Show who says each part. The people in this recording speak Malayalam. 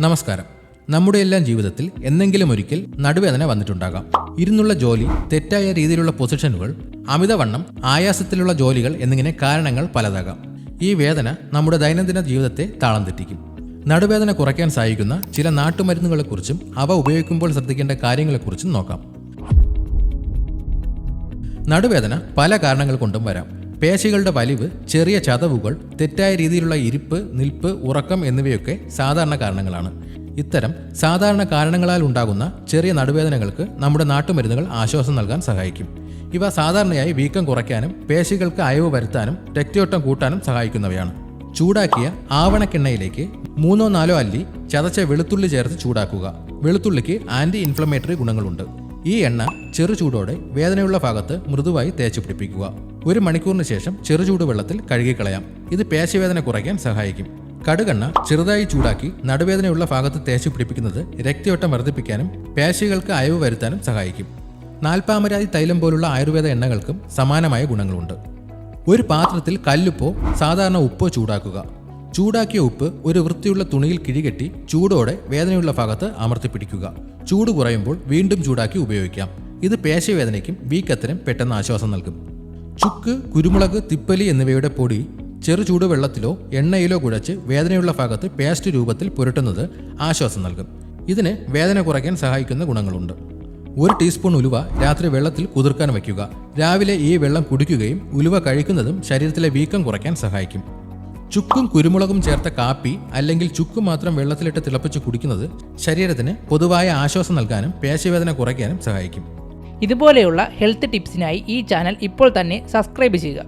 Speaker 1: നമസ്കാരം. നമ്മുടെ എല്ലാം ജീവിതത്തിൽ എന്നെങ്കിലും ഒരിക്കൽ നടുവേദന വന്നിട്ടുണ്ടാകാം. ഇരുന്നുള്ള ജോലി, തെറ്റായ രീതിയിലുള്ള പൊസിഷനുകൾ, അമിതവണ്ണം, ആയാസത്തിലുള്ള ജോലികൾ എന്നിങ്ങനെ കാരണങ്ങൾ പലതാകാം. ഈ വേദന നമ്മുടെ ദൈനംദിന ജീവിതത്തെ താളം തെറ്റിക്കും. നടുവേദന കുറയ്ക്കാൻ സഹായിക്കുന്ന ചില നാട്ടുമരുന്നുകളെക്കുറിച്ചും അവ ഉപയോഗിക്കുമ്പോൾ ശ്രദ്ധിക്കേണ്ട കാര്യങ്ങളെക്കുറിച്ചും നോക്കാം. നടുവേദന പല കാരണങ്ങൾ കൊണ്ടും വരാം. പേശികളുടെ വലിവ്, ചെറിയ ചതവുകൾ, തെറ്റായ രീതിയിലുള്ള ഇരിപ്പ്, നിൽപ്പ്, ഉറക്കം എന്നിവയൊക്കെ സാധാരണ കാരണങ്ങളാണ്. ഇത്തരം സാധാരണ കാരണങ്ങളാൽ ഉണ്ടാകുന്ന ചെറിയ നടുവേദനകൾക്ക് നമ്മുടെ നാട്ടുമരുന്നുകൾ ആശ്വാസം നൽകാൻ സഹായിക്കും. ഇവ സാധാരണയായി വീക്കം കുറയ്ക്കാനും പേശികൾക്ക് അയവ് വരുത്താനും രക്തയോട്ടം കൂട്ടാനും സഹായിക്കുന്നവയാണ്. ചൂടാക്കിയ ആവണക്കെണ്ണയിലേക്ക് 3-4 അല്ലി ചതച്ച വെളുത്തുള്ളി ചേർത്ത് ചൂടാക്കുക. വെളുത്തുള്ളിക്ക് ആന്റി ഇൻഫ്ലമേറ്ററി ഗുണങ്ങളുണ്ട്. ഈ എണ്ണ ചെറു ചൂടോടെ വേദനയുള്ള ഭാഗത്ത് മൃദുവായി തേച്ചു പിടിപ്പിക്കുക. 1 മണിക്കൂറിന് ശേഷം ചെറുചൂട് വെള്ളത്തിൽ കഴുകിക്കളയാം. ഇത് പേശിവേദന കുറയ്ക്കാൻ സഹായിക്കും. കടുകെണ്ണ ചെറുതായി ചൂടാക്കി നടുവേദനയുള്ള ഭാഗത്ത് തേച്ചു പിടിപ്പിക്കുന്നത് രക്തയോട്ടം വർദ്ധിപ്പിക്കാനും പേശികൾക്ക് അയവ് വരുത്താനും സഹായിക്കും. നാൽപ്പാമരാതി തൈലം പോലുള്ള ആയുർവേദ എണ്ണകൾക്കും സമാനമായ ഗുണങ്ങളുണ്ട്. ഒരു പാത്രത്തിൽ കല്ലുപ്പോ സാധാരണ ഉപ്പോ ചൂടാക്കുക. ചൂടാക്കിയ ഉപ്പ് ഒരു വൃത്തിയുള്ള തുണിയിൽ കിഴികെട്ടി ചൂടോടെ വേദനയുള്ള ഭാഗത്ത് അമർത്തിപ്പിടിക്കുക. ചൂട് കുറയുമ്പോൾ വീണ്ടും ചൂടാക്കി ഉപയോഗിക്കാം. ഇത് പേശിവേദനയ്ക്കും വീക്കത്തിനും പെട്ടെന്ന് ആശ്വാസം നൽകും. ചുക്ക്, കുരുമുളക്, തിപ്പലി എന്നിവയുടെ പൊടി ചെറു ചൂടുവെള്ളത്തിലോ എണ്ണയിലോ കുഴച്ച് വേദനയുള്ള ഭാഗത്ത് പേസ്റ്റ് രൂപത്തിൽ പുരട്ടുന്നത് ആശ്വാസം നൽകും. ഇതിന് വേദന കുറയ്ക്കാൻ സഹായിക്കുന്ന ഗുണങ്ങളുണ്ട്. 1 ടീസ്പൂൺ ഉലുവ രാത്രി വെള്ളത്തിൽ കുതിർക്കാൻ വയ്ക്കുക. രാവിലെ ഈ വെള്ളം കുടിക്കുകയും ഉലുവ കഴിക്കുന്നതും ശരീരത്തിലെ വീക്കം കുറയ്ക്കാൻ സഹായിക്കും. ചുക്കും കുരുമുളകും ചേർത്ത കാപ്പി അല്ലെങ്കിൽ ചുക്ക് മാത്രം വെള്ളത്തിലിട്ട് തിളപ്പിച്ച് കുടിക്കുന്നത് ശരീരത്തിന് പൊതുവായ ആശ്വാസം നൽകാനും പേശിവേദന കുറയ്ക്കാനും സഹായിക്കും.
Speaker 2: ഇതുപോലെയുള്ള ഹെൽത്ത് ടിപ്സിനായി ഈ ചാനൽ ഇപ്പോൾ തന്നെ സബ്സ്ക്രൈബ് ചെയ്യുക.